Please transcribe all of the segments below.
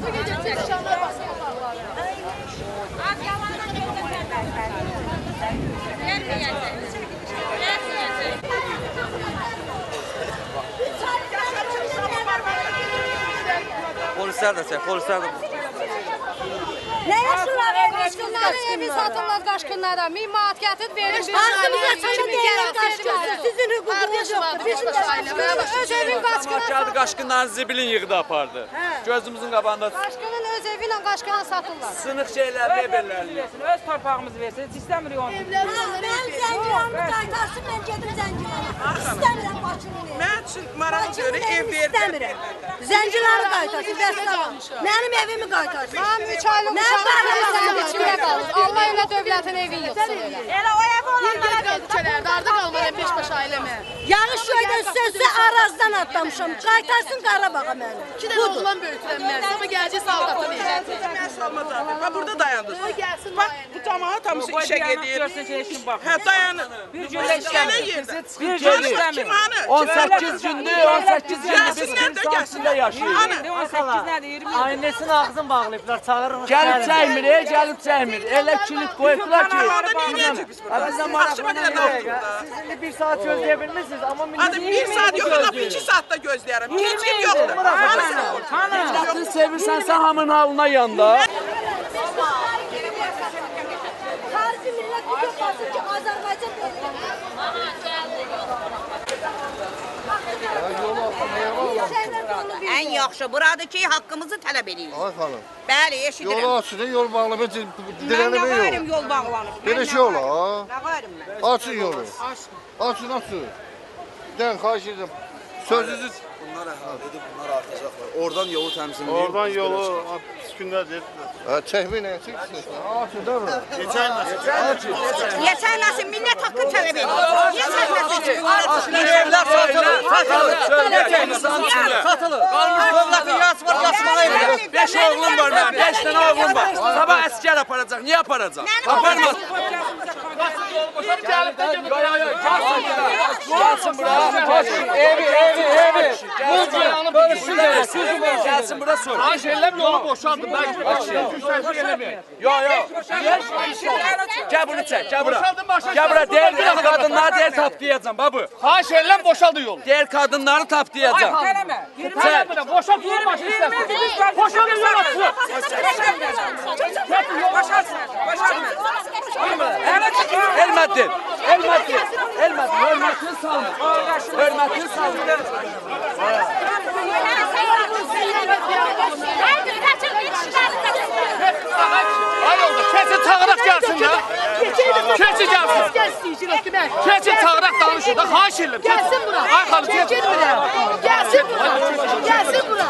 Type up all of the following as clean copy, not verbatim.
Bu gece çekişanlar basın otaqları. Polisler de çek, polisler de. Ne yaşırlar Qaçqınları evi satırlar qaçqınlara. 1000 manat gətirib verin. Ağzımıza çəkə deyərin qaçqınsın. Sizin hüququnuz yoxdur. Bizim öz evin qaçqını. Gəldi qaçqınların zibilin yığdı apardı. Gözümüzün qabağında. Qaçqının öz evi ilə qaçqını satırlar. Sınıq şeylər, mebellərini. Öz torpağımızı versin, istəmirik onu. Mənim zəncilərimmi qaytarsın, mən gedim zəncilənə. İstəmirəm Bakını. Mən üçün maraq görə ev İstəmirəm. Zənciləri qaytarsın, vəssalam. Mənim evimi qaytarsın. Mənim 3 aylıq uşağım sənin içində qalır. Allah elə dövlətin evin yoxsun elə. Elə o evi olanlara Küçələrdə ardı qalmayan 5-5 ailəmə. Yağış göydən sözsə arazdan atlamışam. Qaytarsın Qarabağa məni. 2 dənə oğlan böyütürəm mən. Sonra gələcək saldatı deyəcək. Mən salmadım. Bax burada dayandı. Gəlsin Bax bu cəmaət hamısı işə gedir. Görsün ki, kim baxır. Hə dayanın. Bir gündə işləmir. Bir gün işləmir. Kim hanı? 18 gündür, 18 gündür biz Gəlsinlər də kimsə gəlsinlər. yaşayırıq. Hanı? 18 nədir? 20 Ailəsin ağzını bağlayıblar, çağırırıq. Gəlib çəkmir, gəlib çəkmir. Elə kilit qoyublar ki. Orada neyləyəcək biz burada? Bizə Akşama qədər maraqlanan qalırıq burada. Siz indi 1 saat gözləyə bilmirsiniz, amma millet Adı 1 saat yox, lap 2 saatda gözləyərəm. Heç kim yoxdur. Millətini sevirsənsə hamının halına yanda. Xarici millət bu yoxlasın ki, Azərbaycan Ən yaxşı buradır ki, haqqımızı tələb edirik. Ay xanım. Bəli, eşidirəm. Yolu açın, yol bağlamaq Mən dirənə nə yox. qayırım yol bağlanıb? Belə şey ola, ha? Nə qayırım mən? Açın yolu. Açın, açın. Den xahiş edirəm. Sözünüzü Bunlar əhatə edib, bunlar artacaqlar. Oradan yolu təmizləyib. oradan yolu sükundadır. Çəkməyin, çəksin. Açın da bura. Yeçərləsin, millət haqqı tələb edir. Yeçərləsin. Evlər satılır. Satılır. Qalmış dövlətin yazmır, yazmalı evlər. 5 oğlum var mənim, 5 dənə oğlum var. Sabah əskər aparacaq, niyə aparacaq? Aparmaz. Gəlsin bura. Evi. Gəlsin bura sor. Xahiş edirəm yolu boşaltın. Yo. Gəl bunu çək, gəl bura. Gəl bura, deyir qadınları deyir tapdiyəcəm, babu. Xahiş edirəm boşaldın yolu. Deyir qadınları tapdiyəcəm. Tələmə. Çək. Boşalt yolu başını istəsin. Boşaldın yolu açın. Elmədir. Hörmətini salmır. Hörmətini salmır. Ay oldu, kesin çağıraq gəlsin də. Kesin gəlsin. Kesin çağıraq danışın da, xahiş edirəm. Gəlsin bura. Ay xanım, kesin. Gəlsin bura.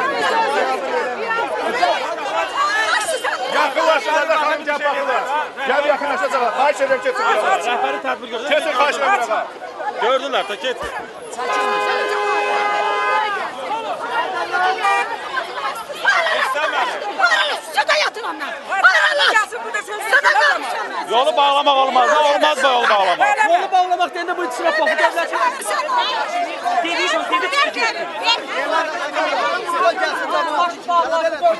Yaxınlaşın da xanım gəl baxırlar. Gəl yaxınlaşacaqlar. Xahiş edirəm keçin. Rəhbəri tədbir görür. Keçin xahiş edirəm. Gördülər də, kesin. Yolu bağlamaq olmaz, olmaz da yolu bağlamaq. Yolu bağlamaq deyəndə bu israf baxı dövlətin.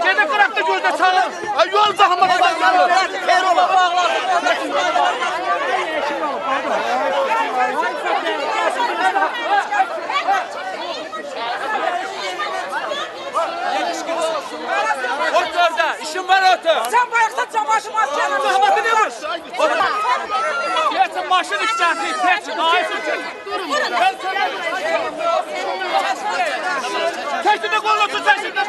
Gedə qıraqda gözdə çağırın. Ay yol baxmaq olmaz. Ot orada, işin var otur. Sən bayaqda camaşım az gələn. Zahmatı ne var? Geçin maşın işçəsi, keçin. Keçin də qolunu tut, keçin də.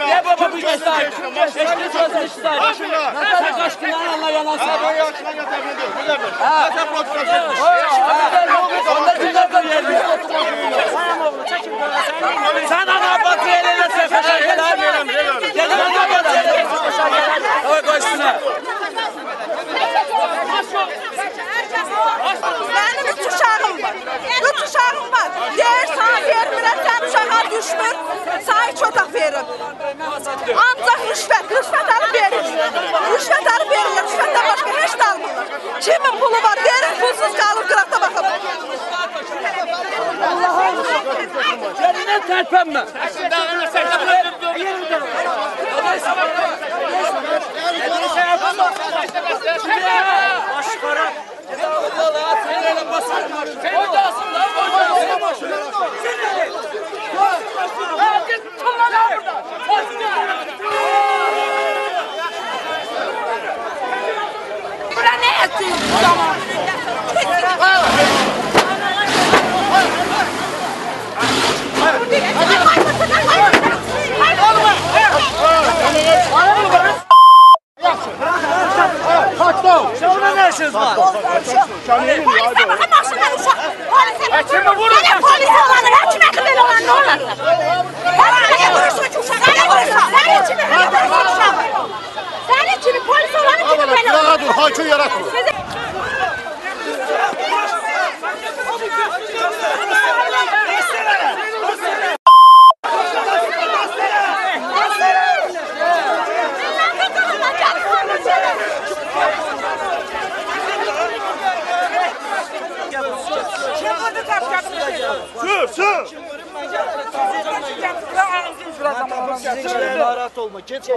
Ne baba bu işler? Eşkili sözü işler. Sen kaçkınlar Allah yalan söylüyor. Onlar kimlerden yerliyor? Sen ana batı eline sefer. tərpənmə. Bura ne etsin? Şuna ne işiniz var? Kimi vurur? Polis olanı, hakimiyeti böyle olan ne olur? Senin kimi polis olanı gibi böyle olur? Dur, haykır yaratma. Narahat olma. Geçin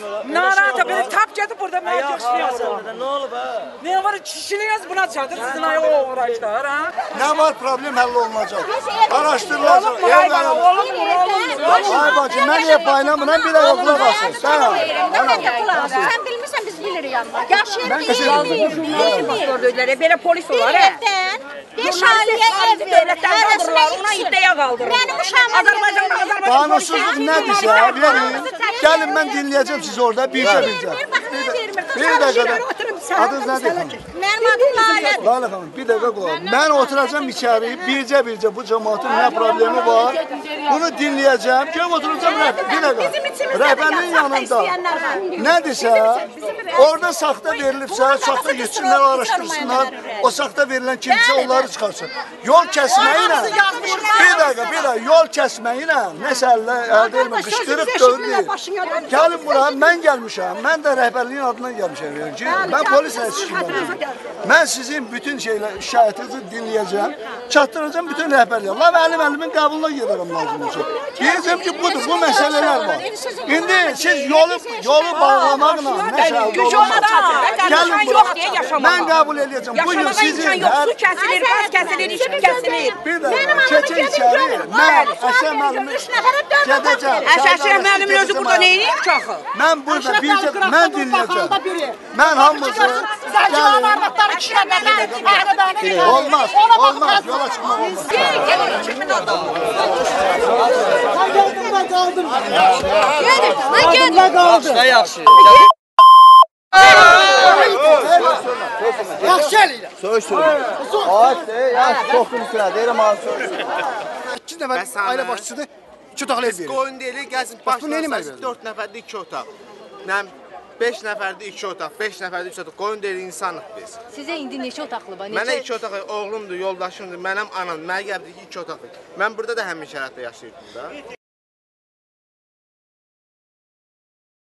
ora. Narahat böyle tap geldi burada ben yaşıyorum. Ne olub ha? Ne var kişiliğiniz buna çadır sizin ayağı uğraşlar ha? Ne var problem həll olunacaq. Araşdırılacaq. Olur mu? Ay bacım, mən niyə paylamıram? Bir dəqiqə qulaq asın. Sən Sen bilmirsən biz bilirik yanına. Yaşayır Gördükleri böyle polis olar ha. Devletten 5 aileye ev verir. Ona iddia kaldırırlar. Benim uşağıma Azerbaycan qanunsuzluq nədirsə, verin. Gəlin mən dinləyəcəm sizi orada bircə. Bir dəqiqə. Adınız nədir? Benim adım Lalədir. Lalə xanım, bir dəqiqə qulaq. Mən oturacam içəri, bircə bu cəmaatın nə problemi var, bunu dinləyəcəm. Görüm oturacam bir dəqiqə. Rəhbərliyin yanında nədirsə, orada saxta verilibsə, saxta geçsinlər, araşdırsınlar. O saxta verilən kimsə onları çıxarsın. Yol kəsməyi ilə, bir dəqiqə, yol kəsməyi ilə məsələ əldə edilmə, qışqırıq dövr deyil. Gəlin bura, mən gəlmişəm, mən də rəhbərliyin adından gəlmişəm. Mən polis əskiyim. Mən sizin bütün şikayətinizi dinləyəcəm, çatdıracağım bütün rəhbərliyə. Allah əlimin qəbuluna gedirəm lazım olsun. Deyəcəm ki, budur, bu məsələlər var. İndi siz yolu bağlamaqla nəsə əldə olmaz. Gəlin bura, mən qəbul edəcəm. Bugün sizin su kesilir, gaz kesilir, içki kesilir. bir dəqiqə, keçin içəri, mən Əşrəf müəllimin gedəcəm. Əşrəf müəllimin özü burada neyini uşağı? Mən burada mən dinləyəcəm. Mən hamımızı olmaz, yola çıxmaq olmaz. Başda yaxşı. Yaxşı eləyirəm. Söz söyle. Yaş çoxun üstünə deyirəm az söz. 2 nəfər ailə başçısıdır, 2 otaqlı ev verir. Qoyun deyil, gəlsin Bax, bu nə eləmək başlasın, 4 nəfərdə 2 otaq. Nəm 5 nəfərdə 2 otaq, 5 nəfərdə 3 otaq. Qoyun deyil, insanıq biz. Sizə indi neçə otaqlı var? Mənə 2 otaq, oğlumdur, yoldaşımdır, mənəm anam, mənə gəldi 2 otaq. Mən burada da həmin şəraitdə yaşayırdım da.